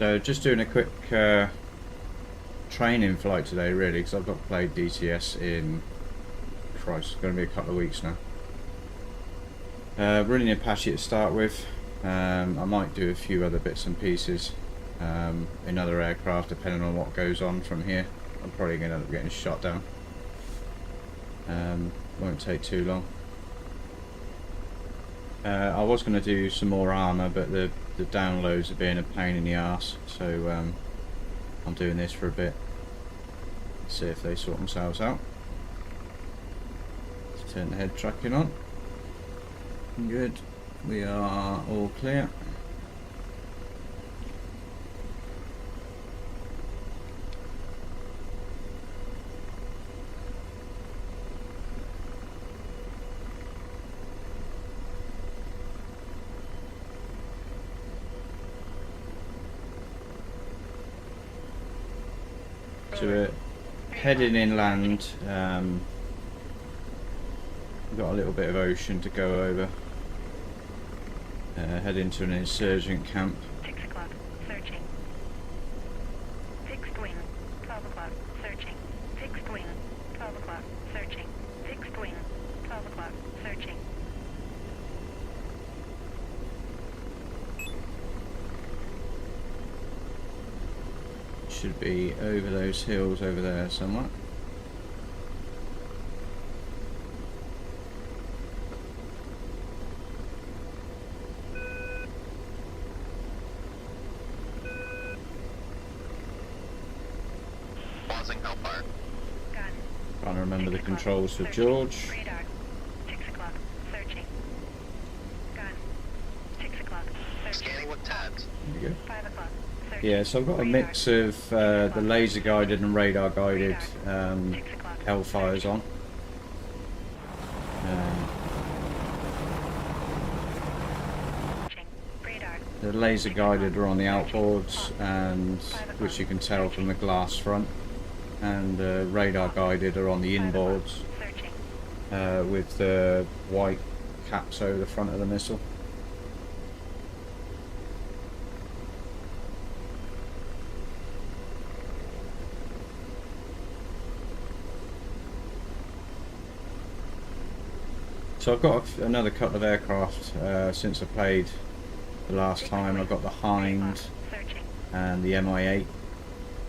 So just doing a quick training flight today, really, because I've not played DTS in, Christ, it's going to be a couple of weeks now. Running Apache to start with. I might do a few other bits and pieces in other aircraft, depending on what goes on from here. I'm probably going to end up getting shot down. Won't take too long. I was going to do some more armour, but the downloads are being a pain in the arse, so I'm doing this for a bit. See if they sort themselves out. Let's turn the head tracking on. Good. We are all clear. So we're heading inland. We've got a little bit of ocean to go over. Head into an insurgent camp. 6 o'clock, searching. Fixed wing, 12 o'clock, searching. Fixed wing, 12 o'clock, searching. Fixed wing, 12 o'clock, searching. Should be over those hills over there somewhere. Trying to remember the controls for George. Radar, 6 o'clock, searching. Gun, 6 o'clock, searching. Scanning with tabs. There you go. 5 o'clock, searching. Yeah, so I've got a mix of the laser guided and radar guided 6 o'clock, Hellfires on. searching. Radar, The laser guided are on the outboards, and which you can tell from the glass front, and radar guided are on the 5 o'clock, inboards searching. with the white caps over the front of the missile. So I've got another couple of aircraft since I played the last time. I've got the Hind Searching. and the Mi-8.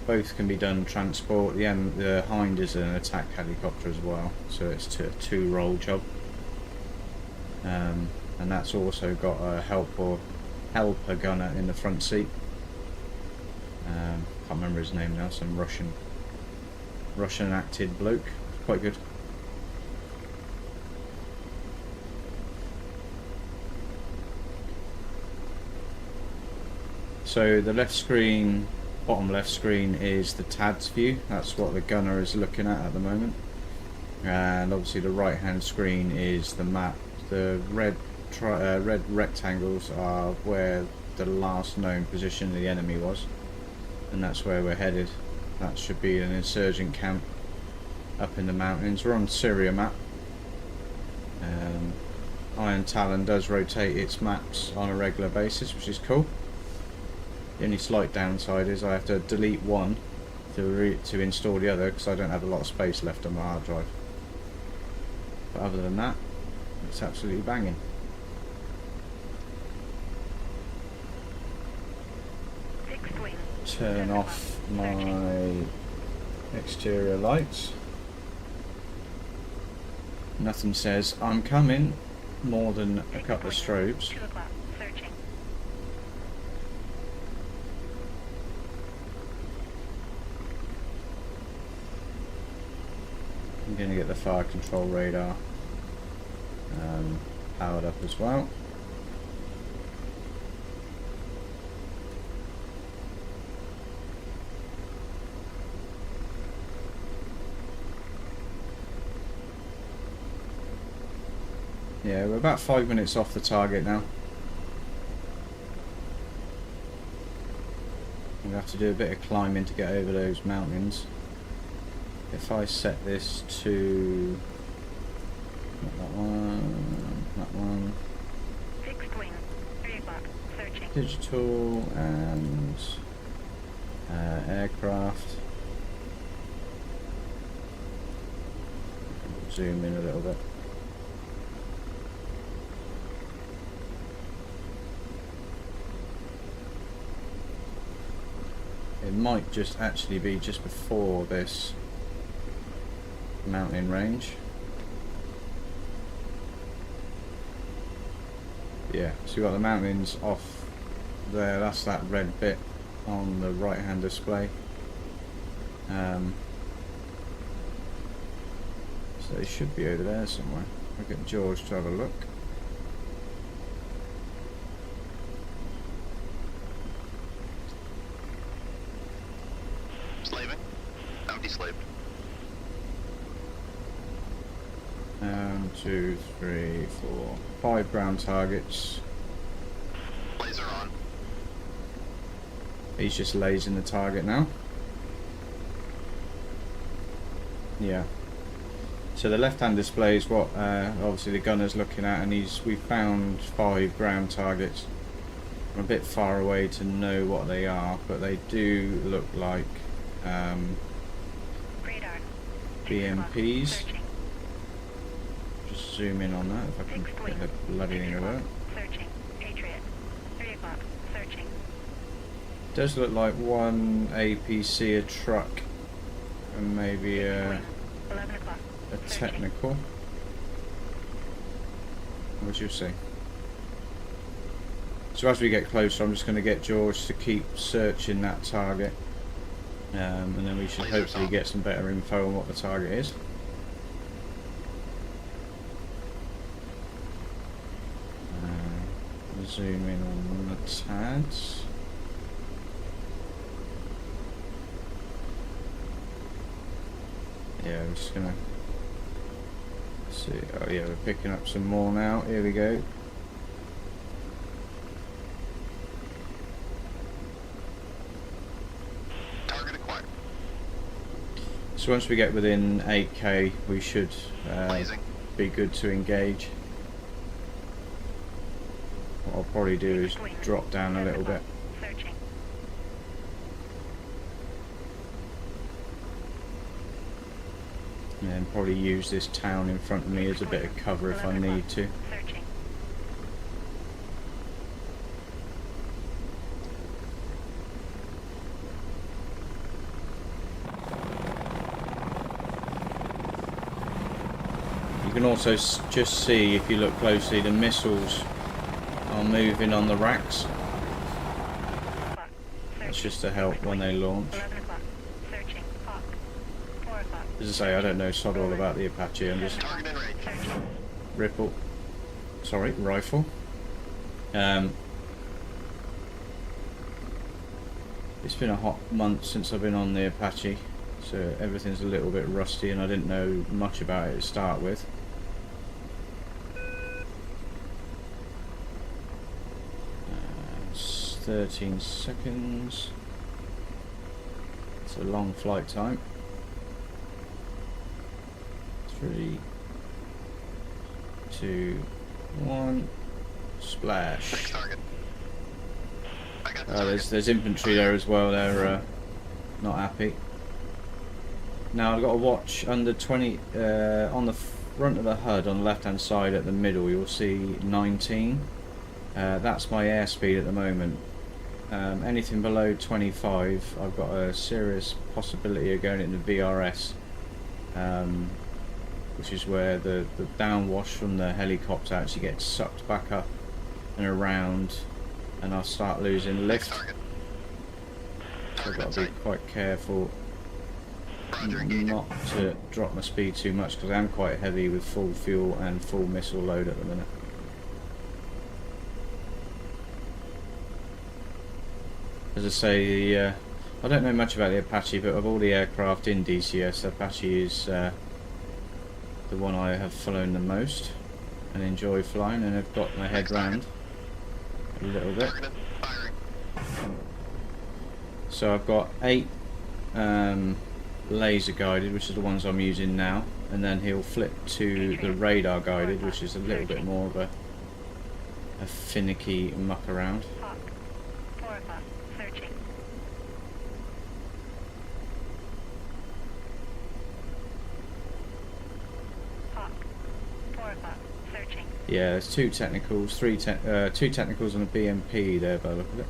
Both can be done transport. The Hind is an attack helicopter as well, so it's a two-role job. And that's also got a helper gunner in the front seat. Can't remember his name now. Some Russian acted bloke. Quite good. So the left screen, bottom left screen, is the TADS view. That's what the gunner is looking at the moment. And obviously the right hand screen is the map. The red rectangles are where the last known position of the enemy was, and that's where we're headed. That should be an insurgent camp up in the mountains. We're on Syria map. Iron Talon does rotate its maps on a regular basis, which is cool. The only slight downside is I have to delete one to install the other, because I don't have a lot of space left on my hard drive. But other than that, it's absolutely banging. Fixed wing. Turn off my exterior lights. Nothing says I'm coming more than a couple of strobes. 2 o'clock, searching. I'm going to get the fire control radar powered up as well. Yeah, we're about 5 minutes off the target now. We'll have to do a bit of climbing to get over those mountains. If I set this to not that one, Fixed wing, 3 o'clock, searching. digital, and Aircraft. Zoom in a little bit. It might just actually be just before this mountain range. Yeah, so you've got the mountains off there, that's that red bit on the right hand display. So they should be over there somewhere. I'll get George to have a look. Slaving. Empty slave. 1, 2, 3, 4, 5 ground targets. Laser on. He's just lasing the target now. Yeah. So the left-hand display is what obviously the gunner's looking at, and we found 5 ground targets. I'm a bit far away to know what they are, but they do look like Radar. BMPs. Searching. Just zoom in on that if I can get the bloody thing to work. Searching. Patriot. 3 o'clock. Searching. Does look like one APC, a truck, and maybe a 11 o'clock. technical. What do you see? So as we get closer, I'm just going to get George to keep searching that target, and then we should hopefully get some better info on what the target is. Zoom in on the tags. Yeah, I'm just gonna see. Oh yeah, we're picking up some more now. Here we go. Target acquired. So once we get within 8k, we should Blazing. be good to engage. What I'll probably do is drop down a little bit. Searching. And then probably use this town in front of me as a bit of cover if I need to. Searching. You can also just see, if you look closely, the missiles are moving on the racks. That's just to help when they launch. 11 o'clock. Searching. Hawk. 4 o'clock. As I say, I don't know sod all about the Apache. I'm just Target in range. Searching. rifle. It's been a hot month since I've been on the Apache, so everything's a little bit rusty, and I didn't know much about it to start with. 13 seconds. It's a long flight time. 3, 2, 1, splash. Next target. I got the target. There's infantry there as well. They're not happy. Now I've got to watch under 20 on the front of the HUD on the left hand side at the middle. You'll see 19. That's my airspeed at the moment. Anything below 25, I've got a serious possibility of going into VRS, which is where the downwash from the helicopter actually gets sucked back up and around, and I'll start losing Next lift. target. So I've Target got in to be sight. quite careful Roger, engaging. not to drop my speed too much, because I am quite heavy with full fuel and full missile load at the minute. As I say, I don't know much about the Apache, but of all the aircraft in DCS, Apache is the one I have flown the most and enjoy flying, and I've got my head Next target. round a little bit. Targeted. Firing. So I've got 8 laser guided, which are the ones I'm using now, and then he'll flip to the radar guided, which is a little bit more of a finicky muck around. Hawk. 4 o'clock. Searching. o'clock. Searching. Yeah, there's two technicals, two technicals and a BMP there by the look of it.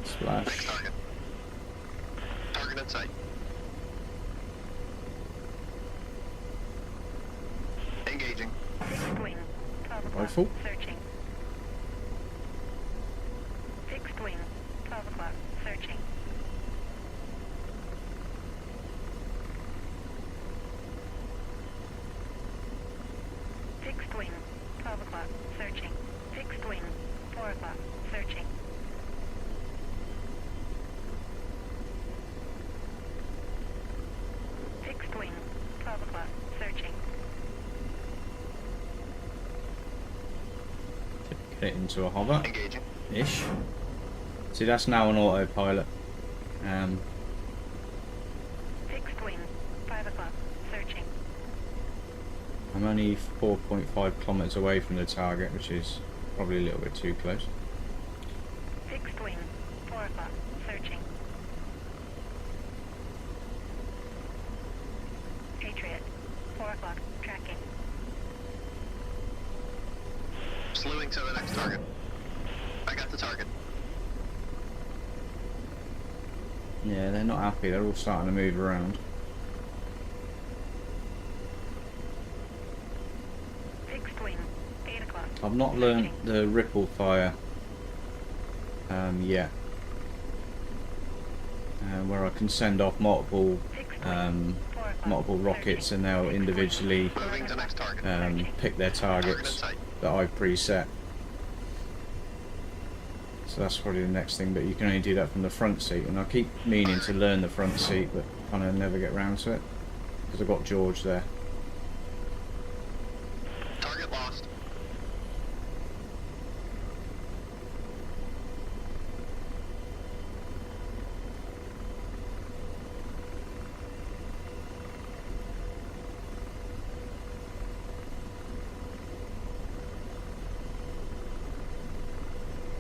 Next Splash. target. Target in sight. Engaging. Fixed wing. 12 o'clock. Rifle. Searching. Fixed wing. 12 o'clock. Searching. Fixed wing. 12 o'clock. Searching. Fixed wing. 4 o'clock. Searching. Fixed wing. 12 o'clock. Searching. Get it into a hover. Engaging. Ish. See, that's now on autopilot. Fixed wing. 5 o'clock. Searching. I'm only 4.5 kilometers away from the target, which is probably a little bit too close. Fixed wing. 4 o'clock. Searching. Patriot. 4 o'clock. Tracking. Slewing to the next target. I got the target. Yeah, they're not happy. They're all starting to move around. Fixed wing. 8 o'clock. I've not learnt the ripple fire yet, where I can send off multiple Fixed wing. 4 o'clock. rockets and they'll individually Moving to next target. pick their Target in targets sight. that I've preset. So that's probably the next thing, but you can only do that from the front seat, and I keep meaning to learn the front seat, but kind of never get round to it because I've got George there. Target lost.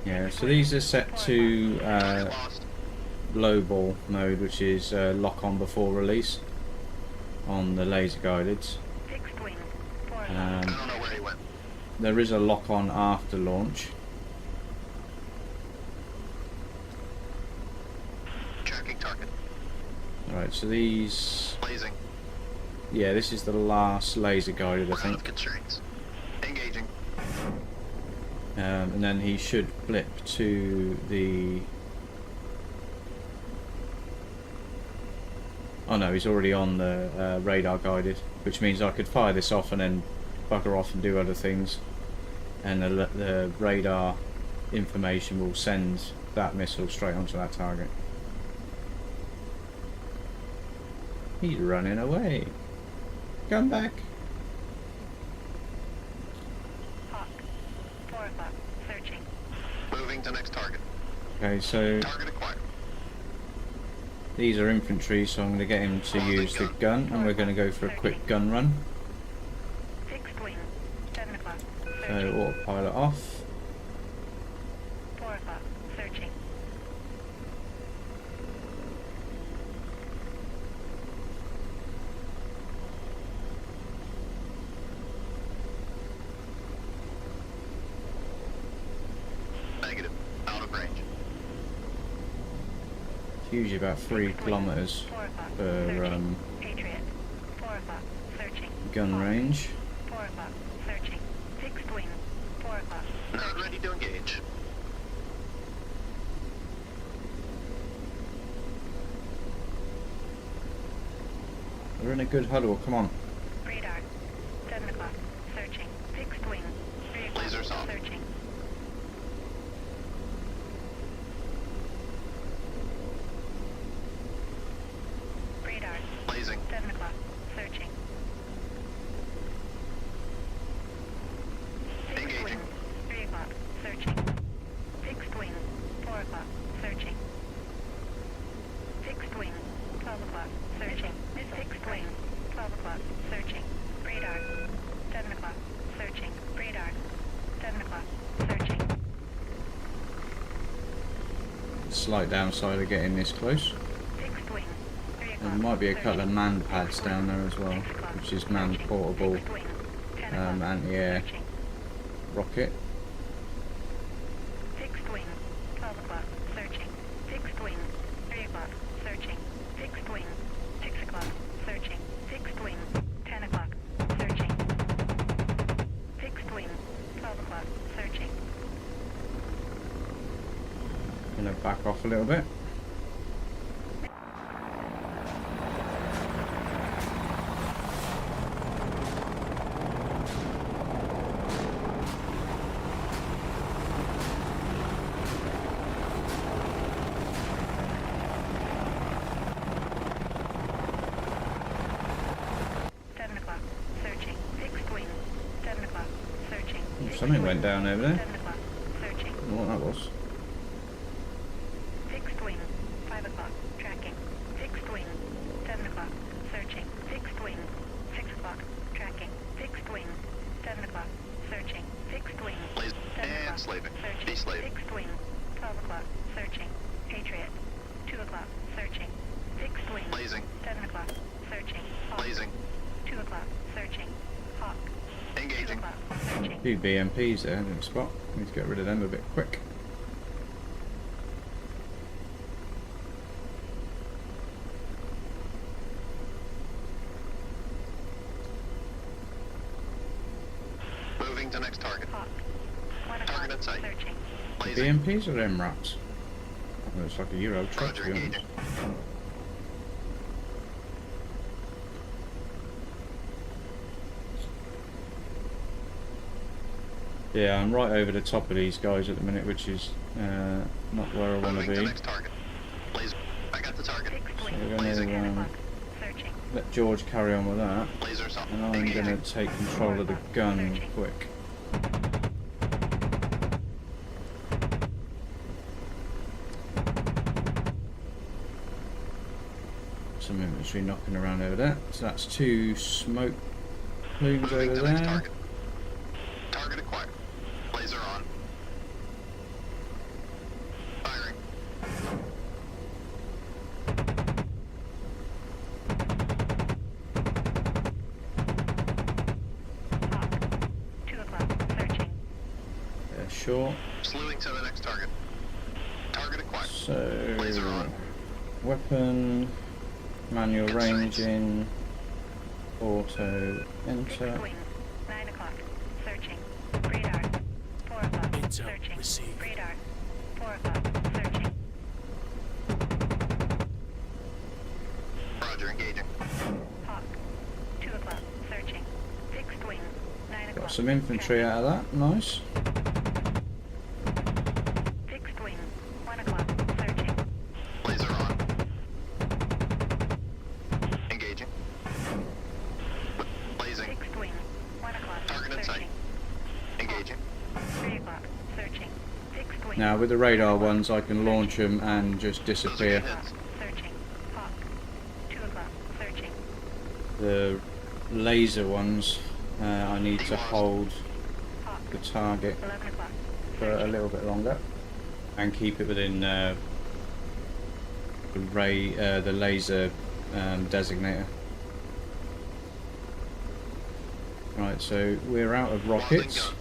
Yeah, so these are set to Target lost. low ball mode, which is lock on before release on the laser guided. Fixed wing. 4 o'clock. I don't know where he went. There is a lock on after launch. Tracking target. Alright, so these, Blazing. yeah, this is the last laser guided, I We're out think. of constraints. Engaging. And then he should flip to the... Oh no, he's already on the radar guided, which means I could fire this off and then bugger off and do other things, and the radar information will send that missile straight onto that target. He's running away. Come back. Hawk. 4 o'clock. Searching. Moving to next target. Okay, so Target acquired. these are infantry, so I'm going to get him to use the gun, and we're going to go for a quick gun run. Fixed wing. 7 o'clock. So Searching. autopilot off. 4 o'clock. Searching. Negative. Out of range. It's usually about 3 kilometers 4 o'clock. per Searching. Patriot. 4 o'clock. Searching. gun Hawk. range. 4 o'clock. Searching. Fixed wing. 4 o'clock. Not ready to engage. We're in a good huddle, come on. Radar. 7 o'clock. Searching. Fixed wing. 3 o'clock. Lasers off. Searching. Radar. Blazing. 7 o'clock. Searching. Fixed Engaging. wing. 3 o'clock. Searching. Fixed wing. 4 o'clock. Searching. Fixed wing. 12 o'clock. Searching. Fixed wing. 12 o'clock. Searching. Radar. 7 o'clock. Searching. Radar. 7 o'clock. Searching. Slight downside of getting this close. Fixed wing. 3 o'clock. There might be a couple of Searching. man pads Fixed down wing. there as well, 6 o'clock. which is man Searching. portable Fixed wing. anti-air Searching. rocket. Fixed wing. 12 o'clock. Searching. Fixed wing. 3 o'clock. Searching. Fixed wing. 6 o'clock. Searching. Fixed wing. 10 o'clock. Searching. Fixed wing. 12 o'clock. Searching. Gonna back off a little bit. Something went down over there. 7 o'clock. Searching. I don't know what that was. Fixed wing. 5 o'clock. Tracking. Fixed wing. 7 o'clock. Searching. Fixed wing. 6 o'clock. Tracking. Fixed wing. 7 o'clock. Searching. Fixed wing. 'Blaze 7 and o'clock. slaving. Searching. Be slave. Fixed wing. 12 o'clock. Searching. Patriot. 2 o'clock. Searching. Fixed wing. Blazing. 7 o'clock. Searching. Hawk. Blazing. 2 o'clock. Searching. Hawk. 2 Engaging. o'clock. Searching. Few BMPs there, I didn't spot. Need to get rid of them a bit quick. Moving to next target. Hawk. 1 o'clock. Target in sight. Searching. Blazing. BMPs or MRAPs? Looks like a Euro truck, to Roger, be honest. engaging. Yeah, I'm right over the top of these guys at the minute, which is not where I want to Moving to be. next target. Blaze. I got the target. Fixed wing. So we're Blazing. going 10 to o'clock. Searching. let George carry on with that, Lasers up. and I'm going Engaging. to take control of the gun quick. Some infantry knocking around over there. So that's 2 smoke plumes Moving over to next there. target. Target acquired. Laser on. Firing. Hawk. 2 o'clock. Searching. Yeah, sure. Slewing to the next target. Target acquired. So, Laser on. weapon, manual Insights. ranging, auto, Fixed enter. wing. 9 o'clock. Searching. Radar. 4 o'clock. Intel Searching. received. Radar. 4 o'clock. Searching. Roger, engaging. Hawk. 2 o'clock. Searching. Fixed wing. 9 o'clock. Got some infantry out of that, nice. Fixed wing. 1 o'clock. Searching. Laser on. Engaging. Blazing. Fixed wing. 1 o'clock. Target in sight. Searching. Engaging. 3 o'clock. Searching. Fixed wing. Now with the radar ones I can launch them and just Those are disappear. good hits. Searching. Hawk. 2 o'clock. Searching. The laser ones I need to hold Hawk. the target 11 o'clock. for a little bit longer and keep it within the laser designator. Right, so we're out of rockets. gun.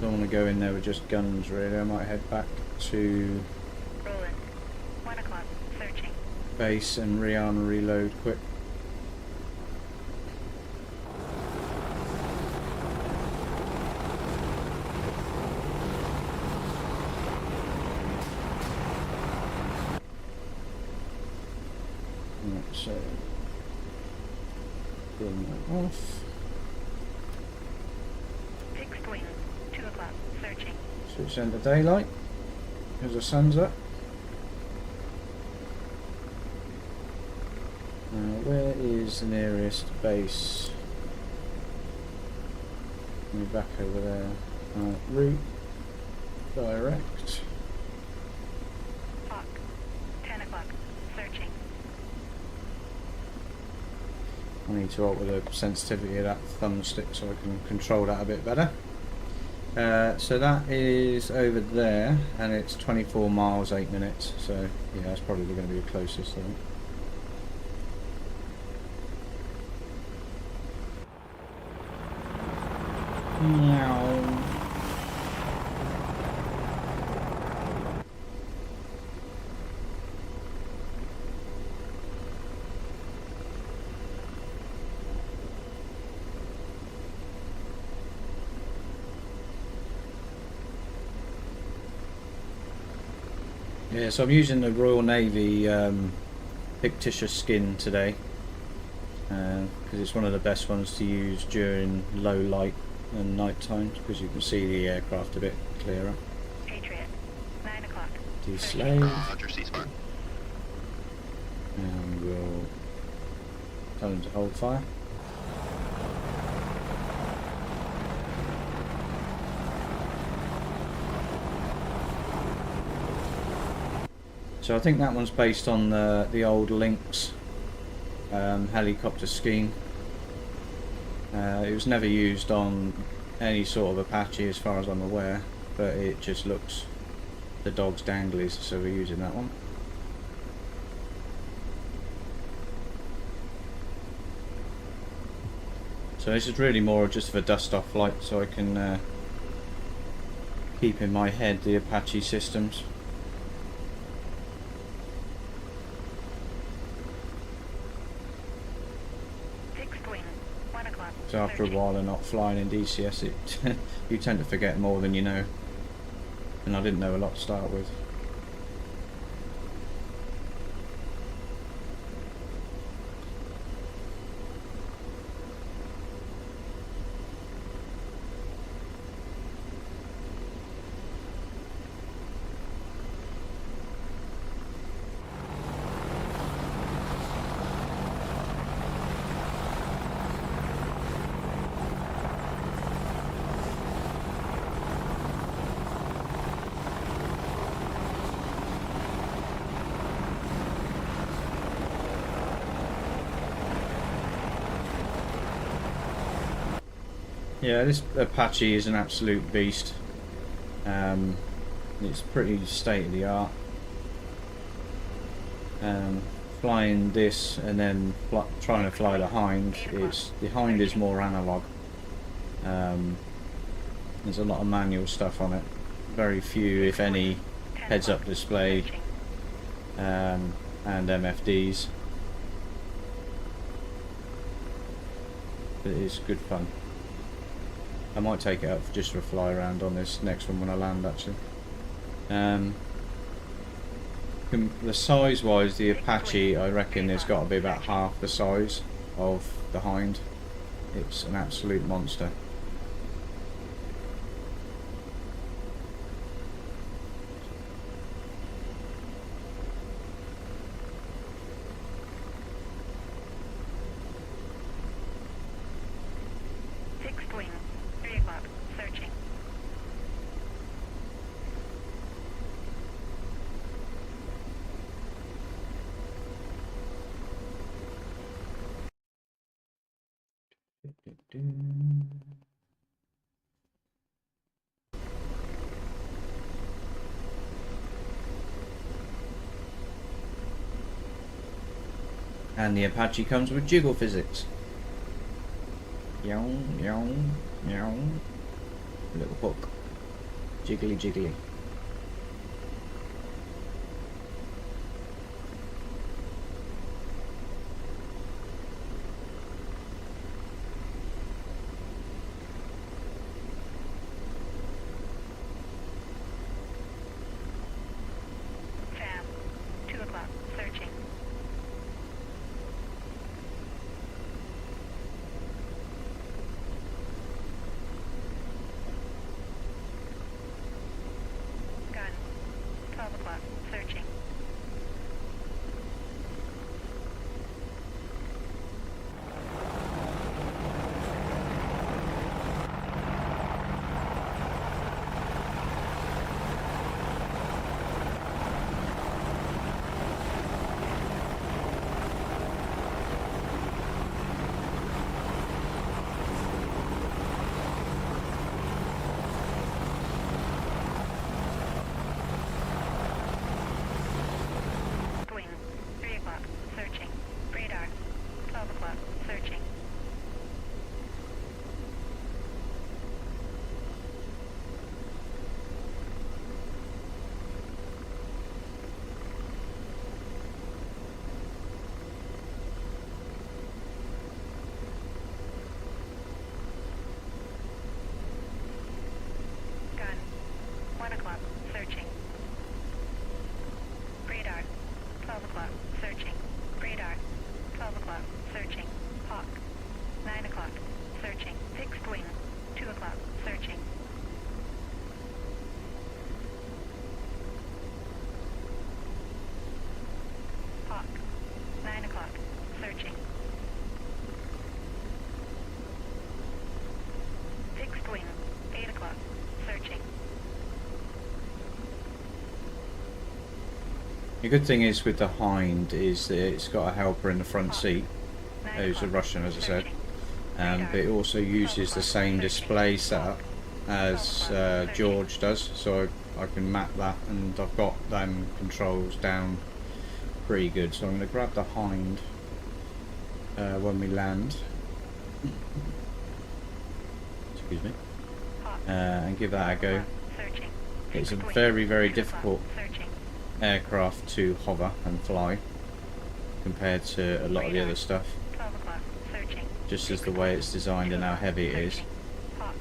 Don't want to go in there with just guns really. I might head back to Rolling. 1 o'clock. Searching. base and rearm and reload quick. Right, so bring that off. Fixed wing. 2 o'clock. Searching. Switch into daylight because the sun's up. Where is the nearest base? Let me back over there. Route direct. Hawk. 10 o'clock. Searching. I need to alter the sensitivity of that thumbstick so I can control that a bit better. So that is over there, and it's 24 miles 8 minutes. So yeah, that's probably going to be the closest, I think. Meow. Yeah, so I'm using the Royal Navy fictitious skin today because it's one of the best ones to use during low light and night time because you can see the aircraft a bit clearer. Patriot, 9 o'clock. Deslave, Roger, ceasefire. and we'll tell them to hold fire. So I think that one's based on the old Lynx helicopter scheme. It was never used on any sort of Apache as far as I'm aware, but it just looks the dog's danglies, so we're using that one. So this is really more just for dust off flight, so I can keep in my head the Apache systems. So after a while of not flying in DCS, you tend to forget more than you know, and I didn't know a lot to start with. Yeah, this Apache is an absolute beast. It's pretty state of the art. Flying this and then trying to fly the Hind, the Hind is more analog. There's a lot of manual stuff on it. Very few, if any, heads-up display and MFDs. But it is good fun. I might take it up just for a fly around on this next one when I land, actually. The size wise, the Apache, I reckon there's got to be about half the size of the Hind. It's an absolute monster. And the Apache comes with jiggle physics. Yow, yow, yow. Little hook. Jiggly, jiggly. The good thing is with the Hind is that it's got a helper in the front seat, who's a Russian, as I said, but it also uses the same display setup as George does, so I can map that, and I've got them controls down pretty good. So I'm going to grab the Hind when we land, excuse me, and give that a go. It's a very, very difficult aircraft to hover and fly compared to a lot of the other stuff, just as the way it's designed and how heavy it is. Hawk.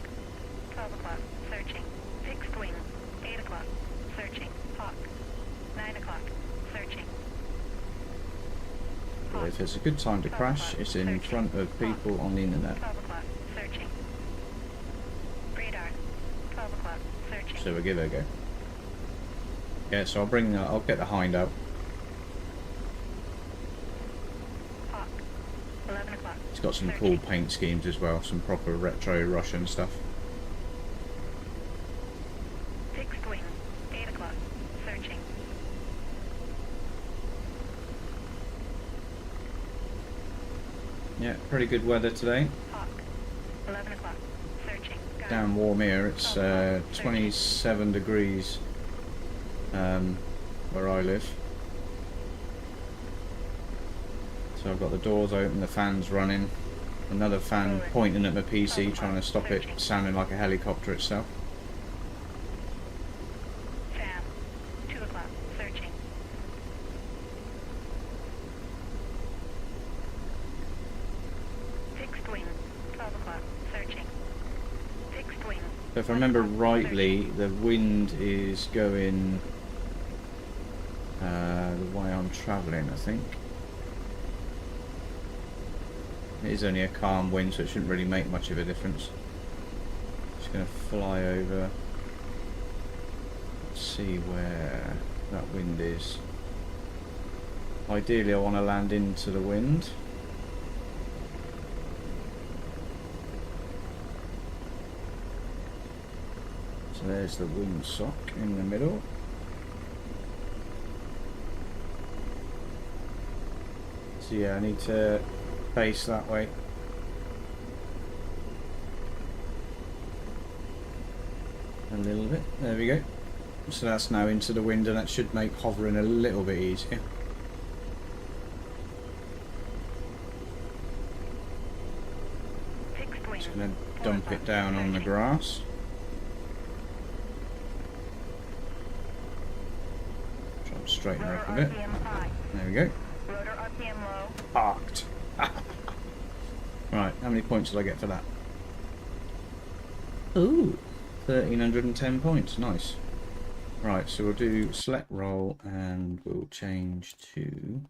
12 o'clock, searching. Fixed wing. 8 o'clock, searching. Hawk. 9 o'clock, searching. But if it's a good time to crash, it's in front of people on the internet. 12 o'clock, searching. Radar. 12 o'clock, searching. So we'll give it a go. Yeah, so I'll get the Hind out. Hawk. 11 o'clock. It's got some cool paint schemes as well, some proper retro Russian stuff. Fixed wing. 8 o'clock, searching. Yeah, pretty good weather today. Hawk. 11 o'clock, searching. Gun. Down warm here, it's 27 degrees where I live. So I've got the doors open, the fan's running, another fan pointing at my PC trying to stop it sounding like a helicopter itself. Sam. 2 o'clock, searching. Fixed wing. 12 o'clock, searching. Fixed wing. So if I remember rightly, the wind is going the way I'm travelling, I think. It is only a calm wind, so it shouldn't really make much of a difference. Just going to fly over, see where that wind is. Ideally I want to land into the wind. So there's the windsock in the middle. So yeah, I need to face that way. A little bit, there we go. So that's now into the wind, and that should make hovering a little bit easier. Fixed wing. Just going to dump it down on the grass. Try to straighten her up a bit. RPM high. There we go. Rotor RPM low. Parked. Right, how many points did I get for that? Ooh, 1310 points, nice. Right, so we'll do select roll and we'll change to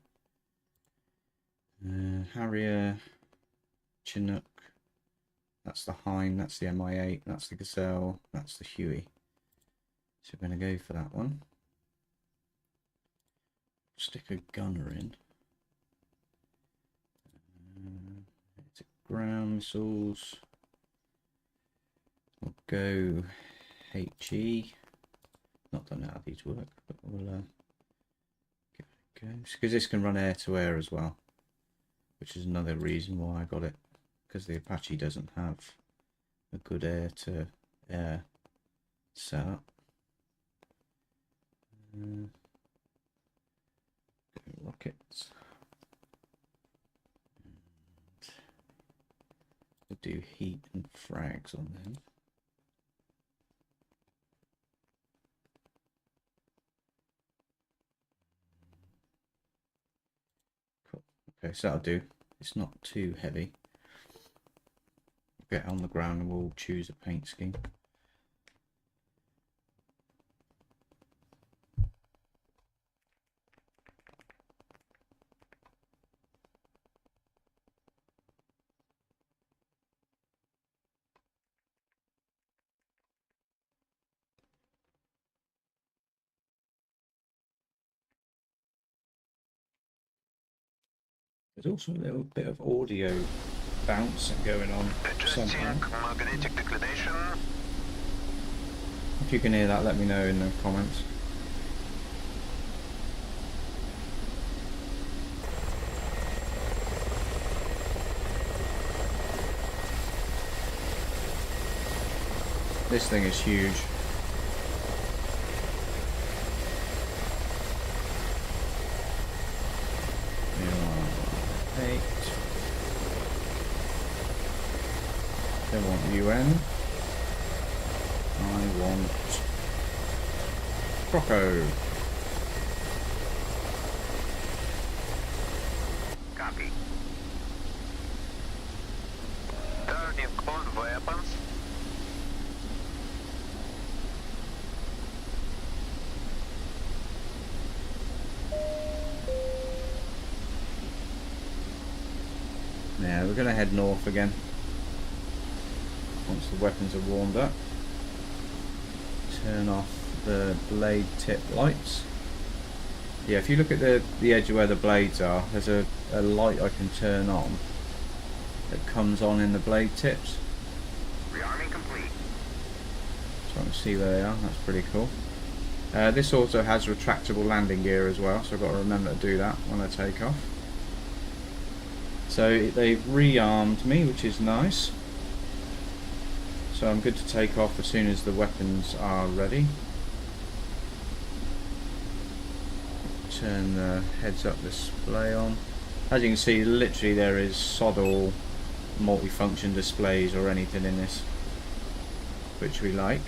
Harrier, Chinook, that's the Hind, that's the MI8, that's the Gazelle, that's the Huey. So we're going to go for that one. Stick a gunner in. It's ground missiles. We'll go HE. Not done how these work, but we'll give it a go. Because this can run air to air as well, which is another reason why I got it. Because the Apache doesn't have a good air to air setup. Rockets. We'll do heat and frags on them. Cool. Okay, so that'll do. It's not too heavy. Get on the ground and we'll choose a paint scheme. There's also a little bit of audio bounce going on somehow. Magnetic declination. If you can hear that, let me know in the comments. This thing is huge. Eight. They want UN. I want Croco. Copy. Turning on weapons. Yeah, we're going to head north again once the weapons are warmed up. Turn off the blade tip lights. Yeah, if you look at the edge of where the blades are, there's a light I can turn on that comes on in the blade tips. Rearming complete. So I can see where they are. That's pretty cool. This also has retractable landing gear as well, so I've got to remember to do that when I take off. So they've rearmed me, which is nice. So I'm good to take off as soon as the weapons are ready. Turn the heads-up display on. As you can see, literally there is sod all multifunction displays or anything in this, which we like.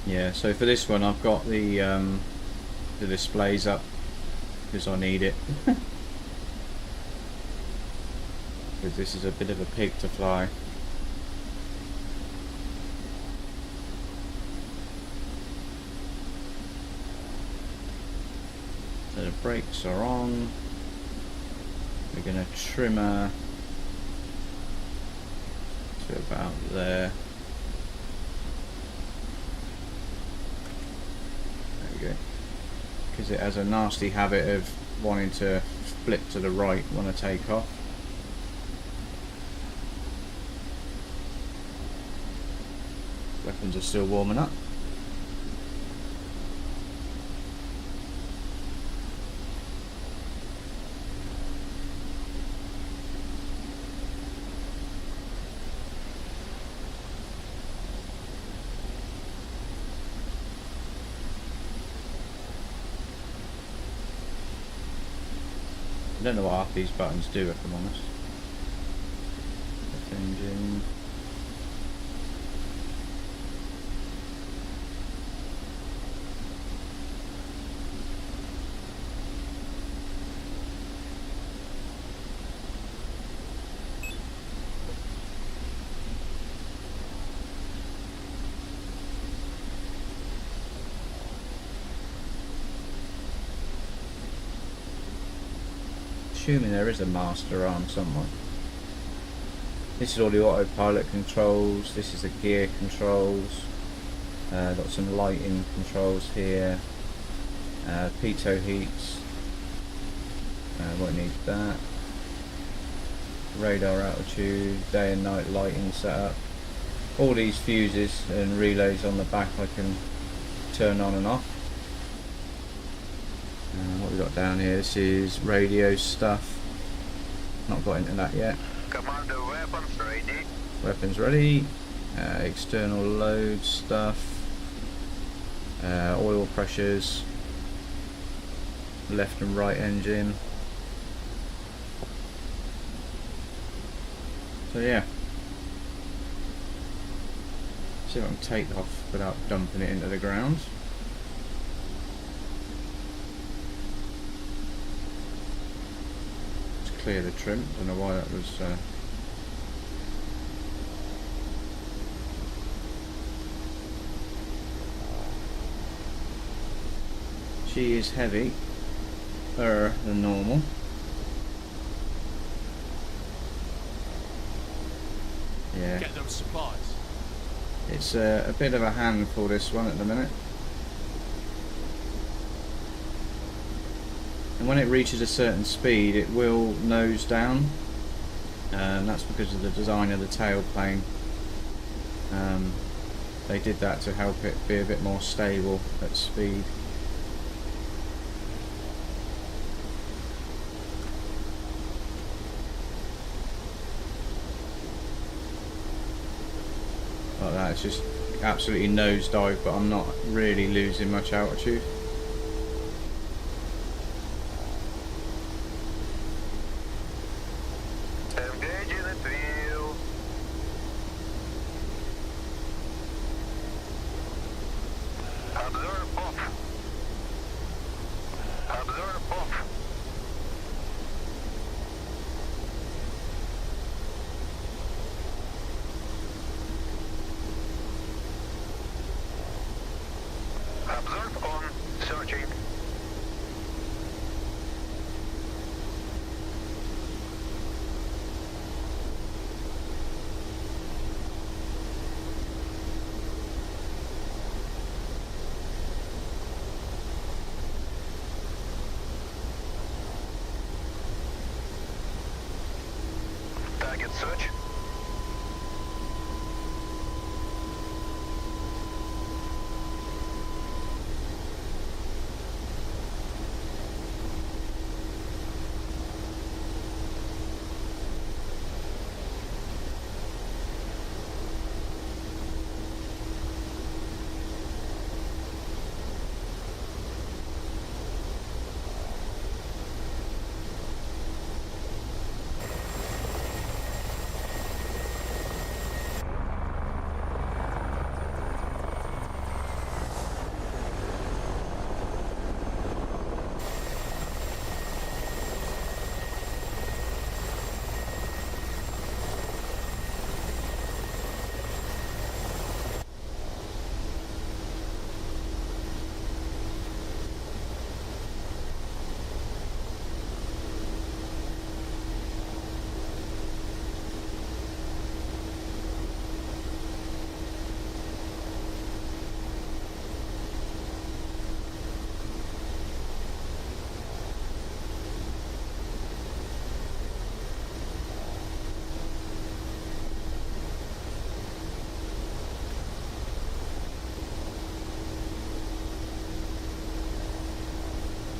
Yeah, so for this one I've got the displays up because I need it. Because this is a bit of a pig to fly. So the brakes are on. We're going to trimmer to about there. Because it has a nasty habit of wanting to flip to the right when I take off. Weapons are still warming up. I don't know what half these buttons do, if I'm honest. Lift engine. Assuming there is a master arm somewhere. This is all the autopilot controls. This is the gear controls. Got some lighting controls here. Pitot heats. Won't need that. Radar altitude, day and night lighting setup. All these fuses and relays on the back I can turn on and off. What we got down here, this is radio stuff. Not got into that yet. Commander, weapons ready. Weapons ready. External load stuff. Oil pressures. Left and right engine. So yeah. See if I can take off without dumping it into the ground. Clear the trim. Don't know why that was. She is heavy, than normal. Yeah. Get those supplies. It's a bit of a handful, this one, at the minute. and when it reaches a certain speed it will nose down, and that's because of the design of the tailplane. They did that to help it be a bit more stable at speed. Like that, it's just absolutely nosedive, but I'm not really losing much altitude. Engaging at wheel. Observe off. Observe off. Observe on. Searching. Target search.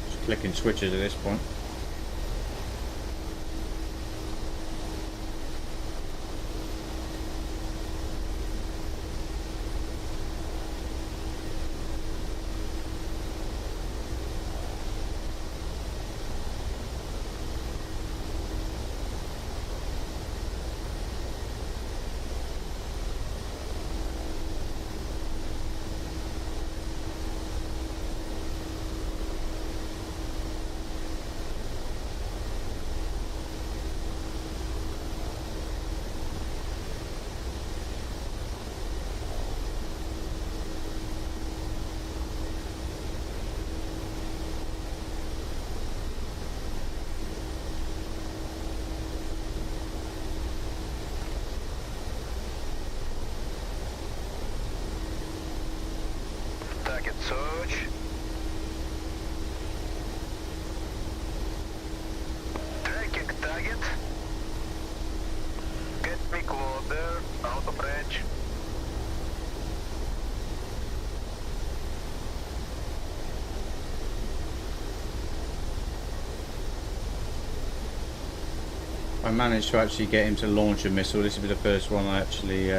Just clicking switches at this point. Target search. Tracking target. Get me closer. Out of range. I managed to actually get him to launch a missile. This will be the first one I actually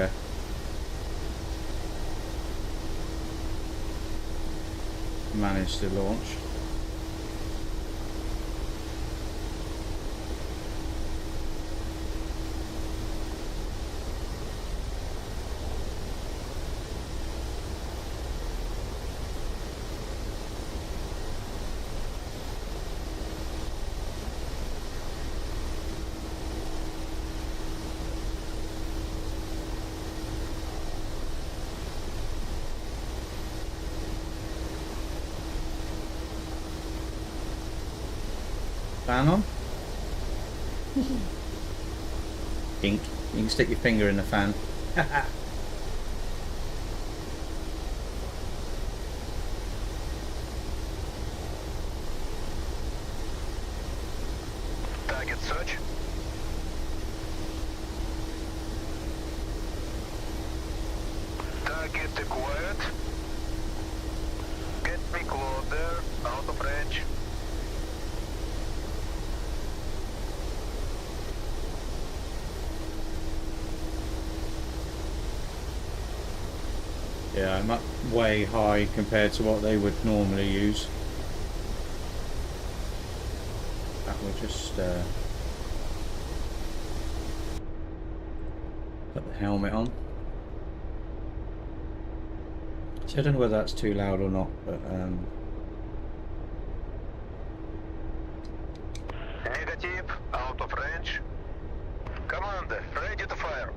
managed to launch. Fan on? Dink. You can stick your finger in the fan. Target search. Target acquired. Get me closer, out of range. Yeah, I'm up way high compared to what they would normally use. That will just put the helmet on. So I don't know whether that's too loud or not, but Negative, out of range. Commander, ready to fire.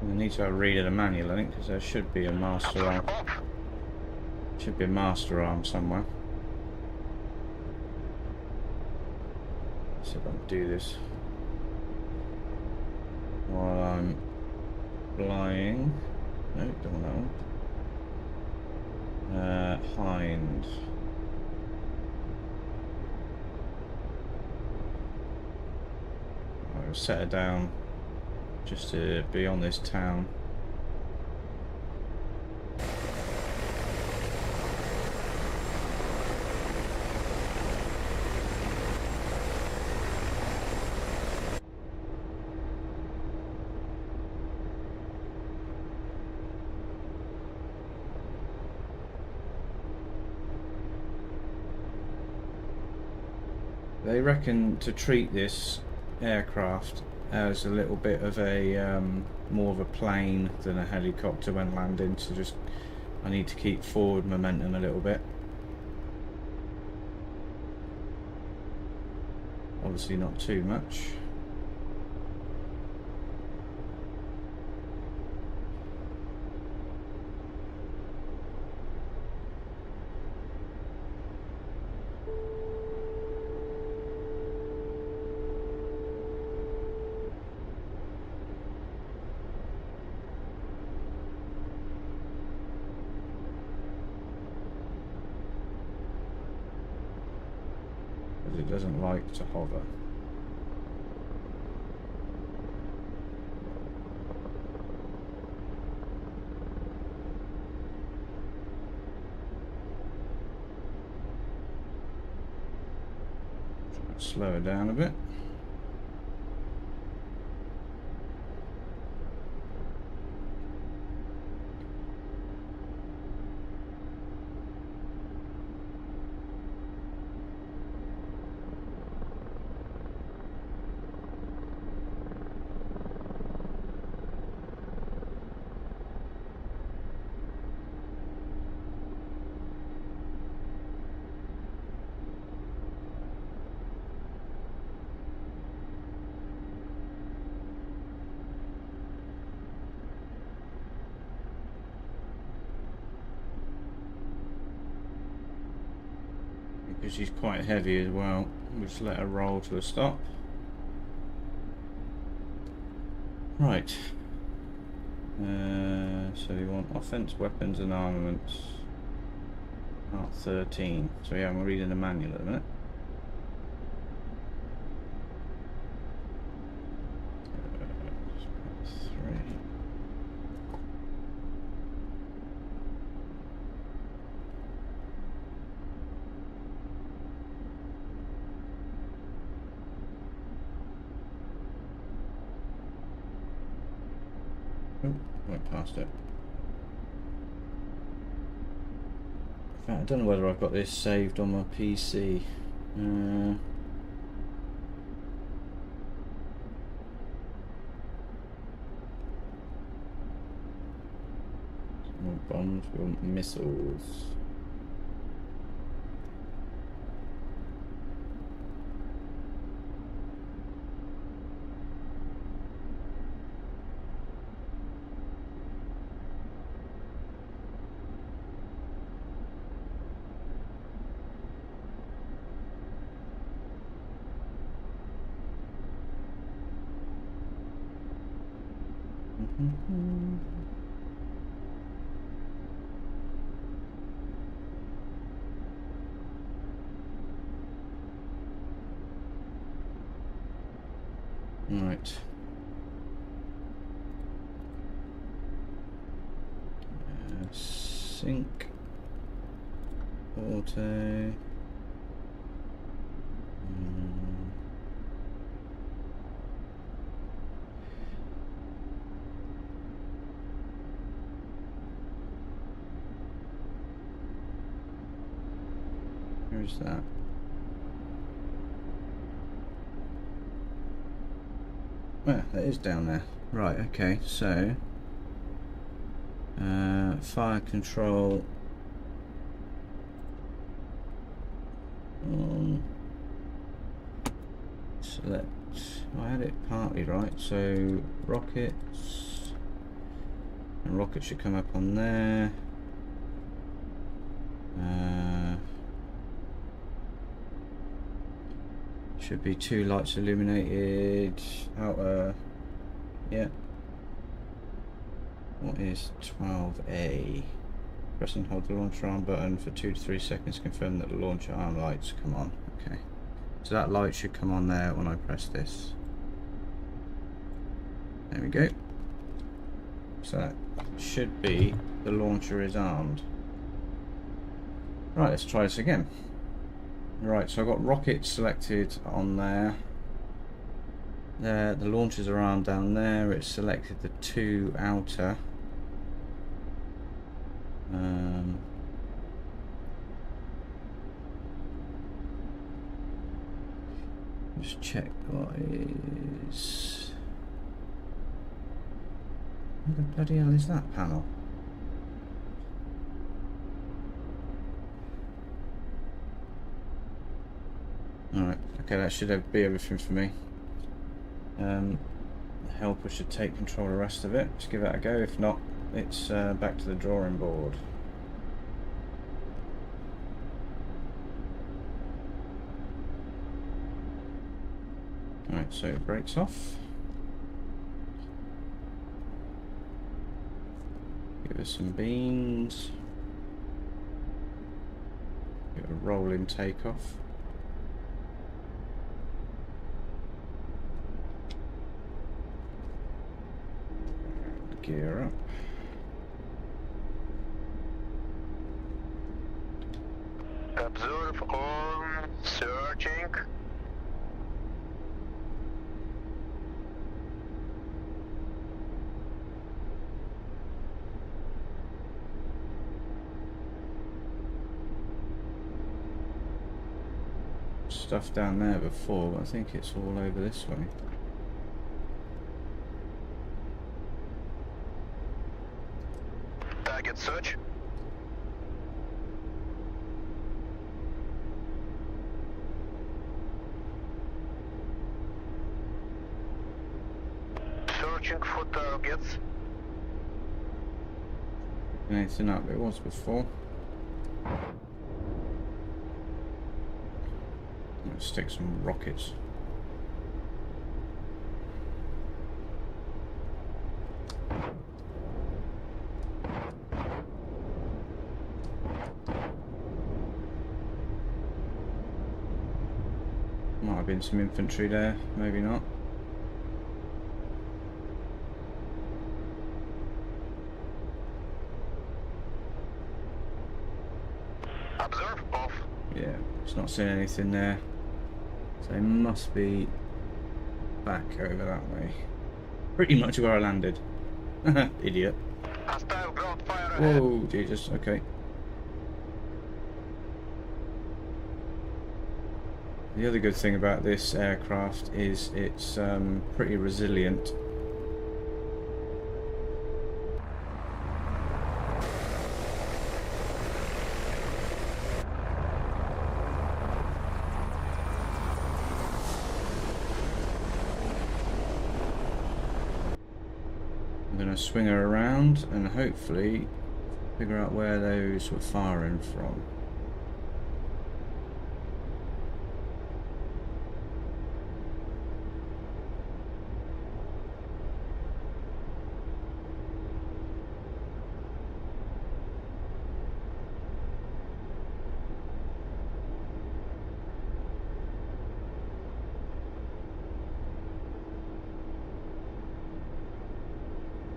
I need to read the manual, I think, because there should be a master arm. Should be a master arm somewhere. So if I can do this while I'm flying. No, don't want that one. Hind. I'll set her down just to be on this town. They reckon to treat this aircraft as a little bit of a more of a plane than a helicopter when landing, so just I need to keep forward momentum a little bit. Obviously not too much. It doesn't like to hover. Slow it down a bit. Because she's quite heavy as well, we'll just let her roll to a stop. Right. So we want offense, weapons and armaments. Part 13. So yeah, I'm reading the manual at the minute. Oh, went past it. In fact, I don't know whether I've got this saved on my PC. More bombs, we want missiles. Right. Sync. Auto. Where's that? Well, that is down there. Right, okay, so fire control on select. I had it partly right, so rockets, and rockets should come up on there. Should be 2 lights illuminated. Outer, yeah. What is 12A? Press and hold the launcher arm button for 2 to 3 seconds. Confirm that the launcher arm lights come on. Okay. So that light should come on there when I press this. There we go. So that should be the launcher is armed. Right, let's try this again. Right, so I've got rockets selected on there. There, the launchers are armed down there. It's selected the 2 outer. Just check what is. What the bloody hell is that panel? Alright, okay, that should be everything for me. The helper should take control of the rest of it. Let's give that a go. If not, it's back to the drawing board. Alright, so it breaks off. Give us some beans. Give it a rolling takeoff. Gear up. Observe on searching. Stuff down there before, but I think it's all over this way. Target search. Searching for targets. Anything up it was before. Let's stick some rockets. Might have been some infantry there, maybe not. Observe off. Yeah, it's not seeing anything there. So they must be back over that way. Pretty much where I landed. Idiot. Hostile ground fire ahead. Whoa, Jesus, okay. The other good thing about this aircraft is it's pretty resilient. I'm going to swing her around and hopefully figure out where those were firing from.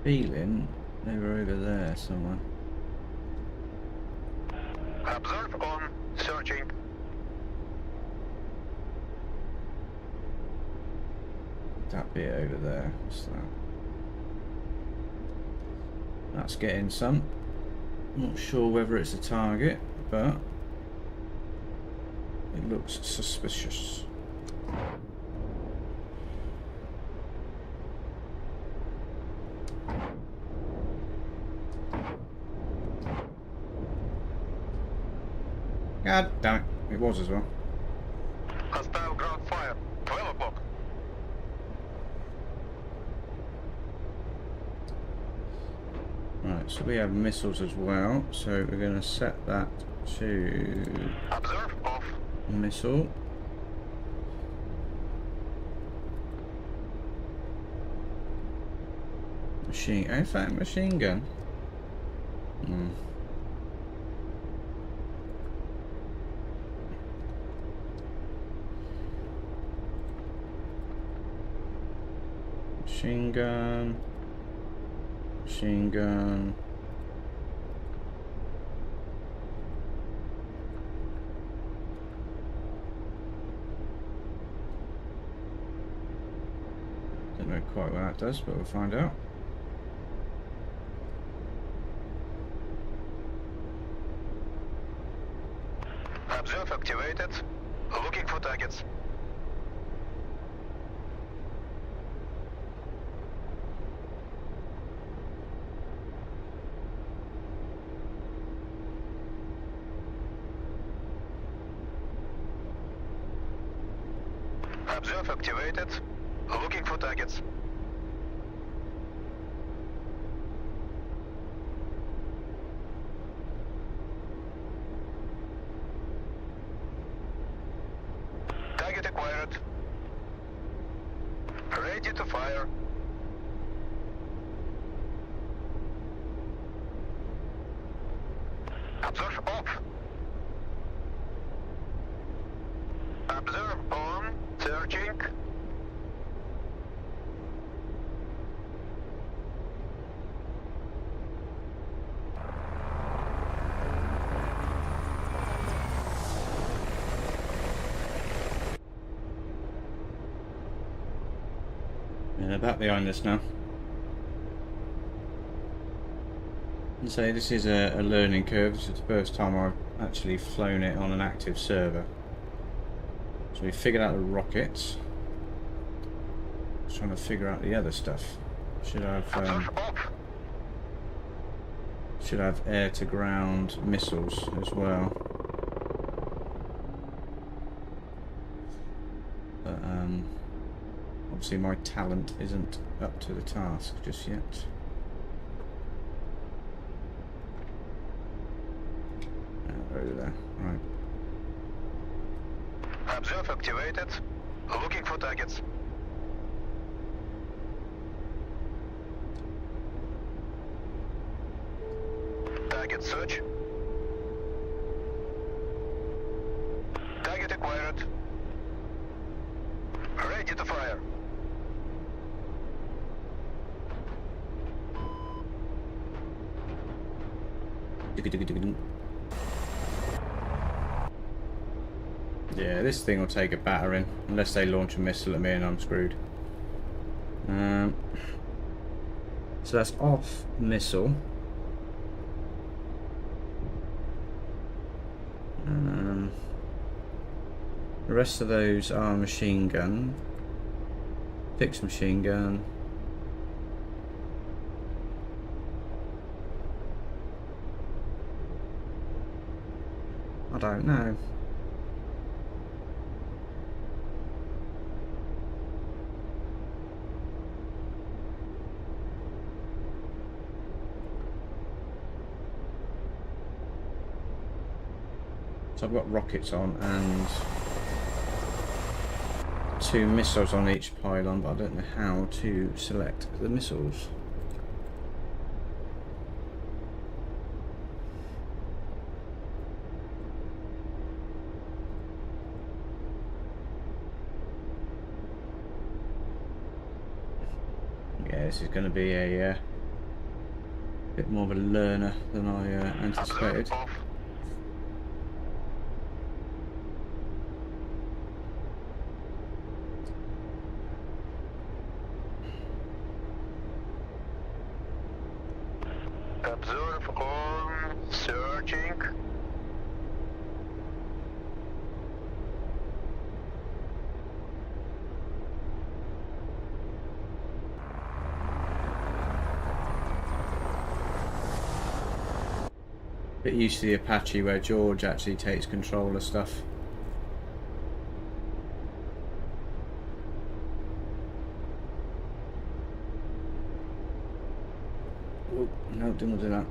Feeling they were over there somewhere. Observe on. Searching. That bit over there. What's that? That's getting some. Not sure whether it's a target, but it looks suspicious. God damn it, it was as well. Hostile ground fire. 12 o'clock. Right, so we have missiles as well, so we're going to set that to Observe off. missile. Machine, in fact, machine gun. Machine gun. Machine gun. Don't know quite what that does, but we'll find out. Observe activated. Looking for targets. Observe activated. Looking for targets. Target acquired. Ready to fire. Observe off. Observe on. Searching. Yeah, they're back behind us now. And so this is a learning curve. This is the first time I've actually flown it on an active server. So we figured out the rockets. Just trying to figure out the other stuff. Should have air to ground missiles as well. But obviously my talent isn't up to the task just yet. Over there, right. Observe activated. Looking for targets. Target search. Target acquired. Ready to fire. Yeah, this thing will take a battering unless they launch a missile at me and I'm screwed. So that's off missile. The rest of those are machine gun. Fixed machine gun. I don't know. So I've got rockets on and 2 missiles on each pylon, but I don't know how to select the missiles. Yeah, this is going to be a bit more of a learner than I anticipated. Observe off. Observe on. Searching. Bit used to the Apache where George actually takes control of stuff. Oh, no, didn't do that.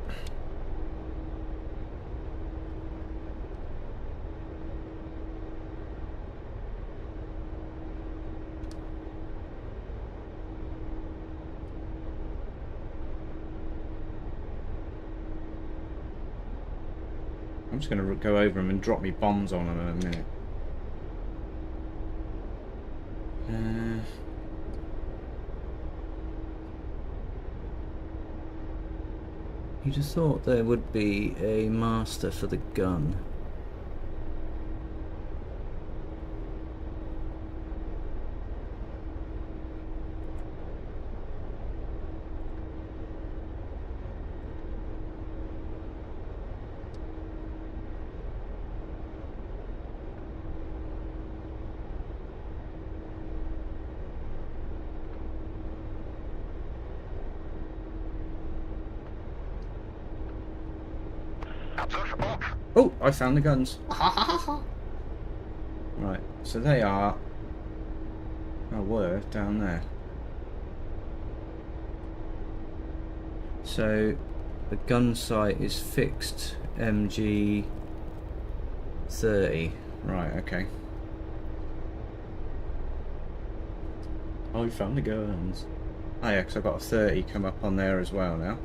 I'm just going to go over them and drop me bombs on them in a minute. You'd have thought there would be a master for the gun. Observe off. Oh, I found the guns. Right, so they are, were down there. So the gun sight is fixed MG 30. Right, okay. Oh, we found the guns. Oh yeah, because I've got a 30 come up on there as well now.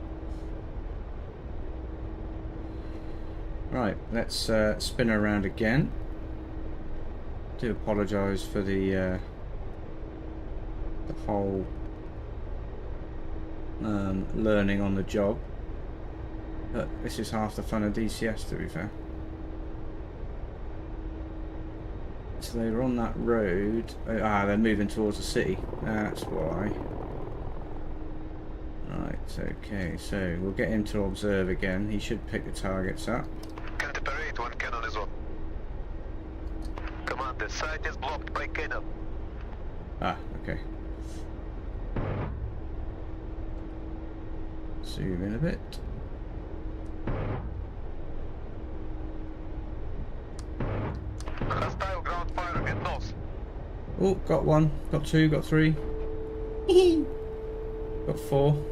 Right, let's spin her around again. Do apologise for the whole learning on the job, but this is half the fun of DCS, to be fair. So they were on that road. They're moving towards the city. That's why. Right, okay, so we'll get him to observe again. He should pick the targets up. Can't operate when cannon is on. Command, the site is blocked by cannon. Ah, okay. Zoom in a bit. Hostile ground fire at nose. Oh, got one, got two, got three. Got four.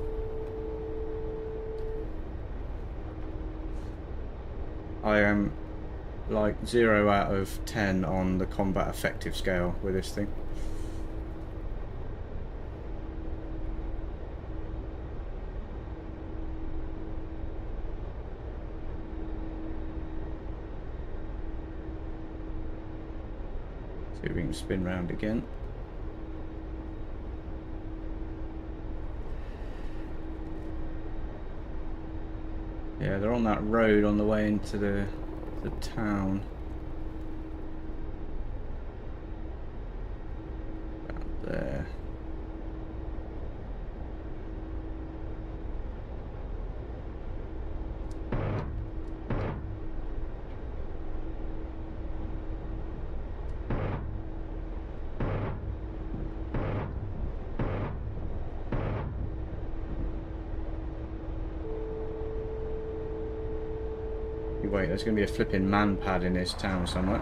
I am like 0 out of 10 on the combat effective scale with this thing. See if we can spin round again. Yeah, they're on that road on the way into the town. About there. Wait, there's going to be a flipping man pad in this town somewhere.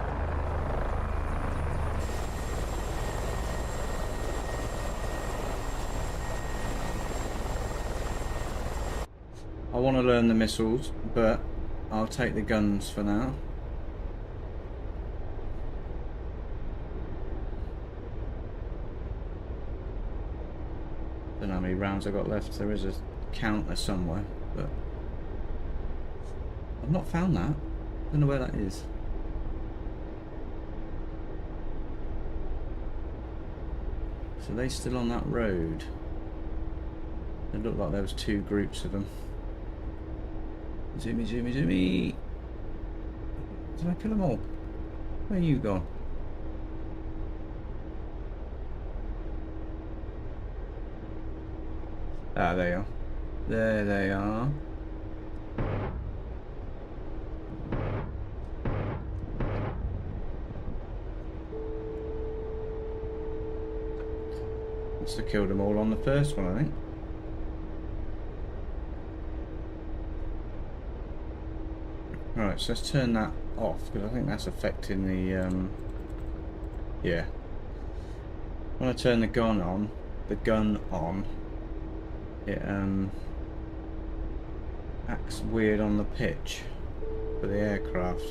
I want to learn the missiles, but I'll take the guns for now. Don't know how many rounds I've got left. There is a counter somewhere, but I've not found that. Don't know where that is. So they still on that road? It looked like there was 2 groups of them. Zoomy, zoomy, zoomy! Did I kill them all? Where you gone? Ah, there you are. There they are. Must have killed them all on the first one, I think. Right, so let's turn that off, because I think that's affecting the, yeah. When I turn the gun on, it, acts weird on the pitch for the aircraft.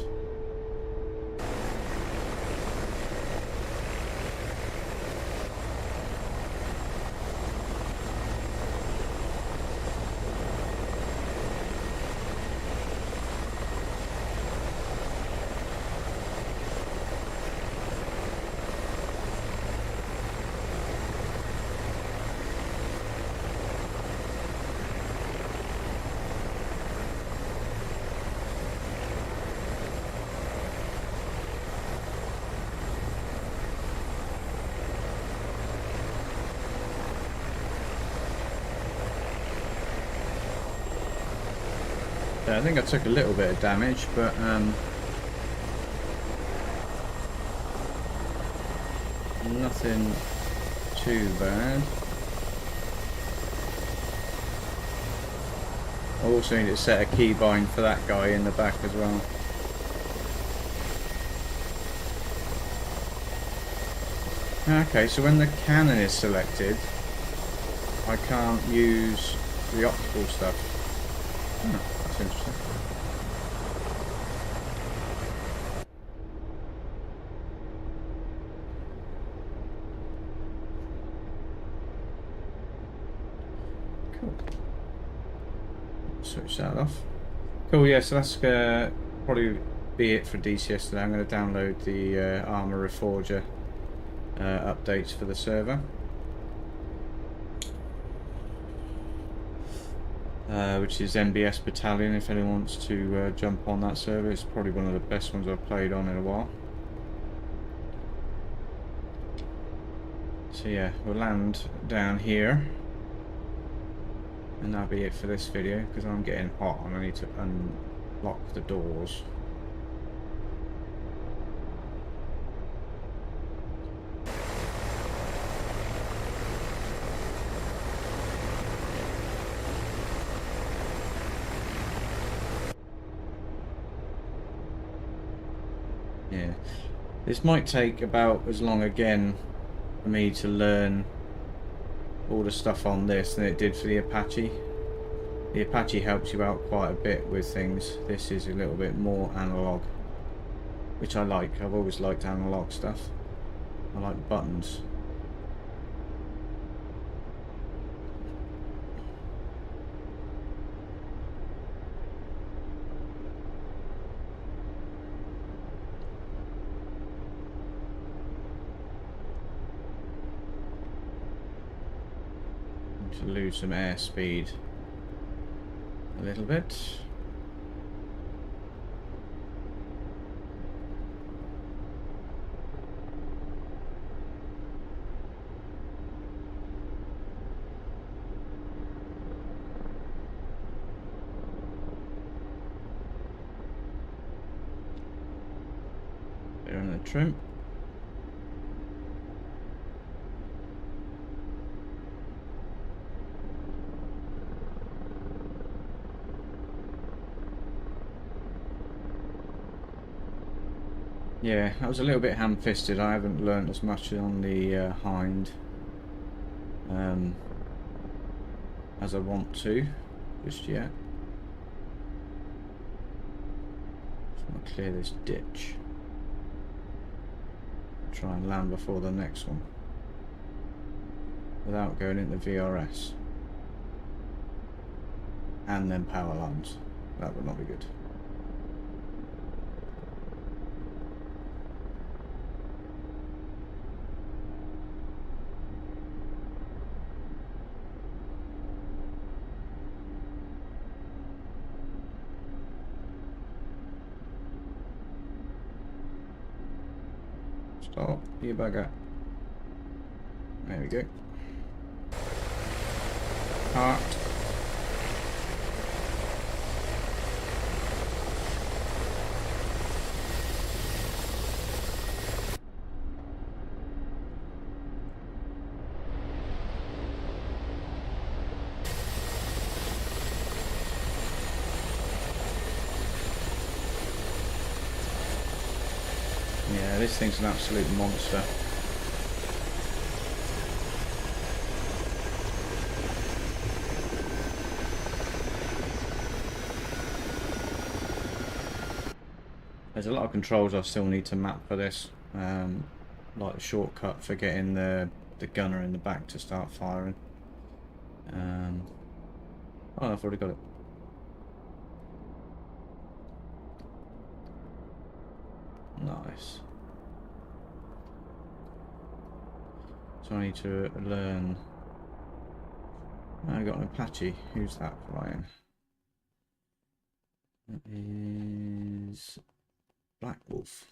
Yeah, I think I took a little bit of damage, but nothing too bad. I also need to set a keybind for that guy in the back as well. Okay, so when the cannon is selected, I can't use the optical stuff. Oh. Interesting. Cool. Switch that off. Cool, yeah, so that's probably be it for DCS today. I'm going to download the Armour Reforger updates for the server. Which is MBS Battalion, if anyone wants to jump on that server. It's probably one of the best ones I've played on in a while. So yeah, we'll land down here. And that'll be it for this video, because I'm getting hot and I need to unlock the doors. Yeah, this might take about as long again for me to learn all the stuff on this than it did for the Apache. The Apache helps you out quite a bit with things. This is a little bit more analog, which I like. I've always liked analog stuff. I like buttons. To lose some airspeed a little bit. They're on the trim. Yeah, I was a little bit ham-fisted. I haven't learnt as much on the hind as I want to just yet. Just want to clear this ditch. Try and land before the next one without going into VRS and then power lines. That would not be good. Stop, you bugger. There we go. Parked. Yeah, this thing's an absolute monster. There's a lot of controls I still need to map for this, like a shortcut for getting the gunner in the back to start firing. Oh, I've already got it. Nice. So I need to learn. I got an Apache. Who's that flying? That is Black Wolf.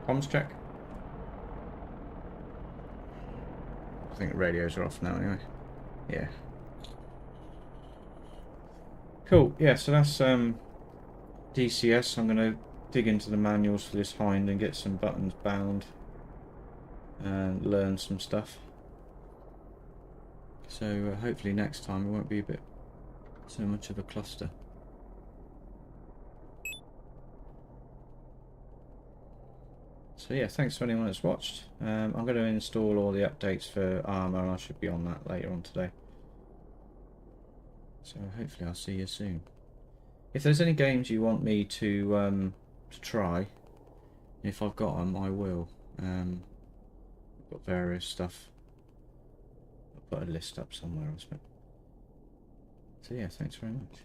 Comms check. I think the radios are off now anyway. Yeah. Cool. Yeah, so that's DCS. I'm going to dig into the manuals for this hind and get some buttons bound and learn some stuff. So hopefully next time it won't be a bit so much of a cluster. So yeah, thanks to anyone that's watched. I'm going to install all the updates for Armour and I should be on that later on today. So hopefully I'll see you soon. If there's any games you want me to try, if I've got them, I will. I've got various stuff. I'll put a list up somewhere else. So yeah, thanks very much.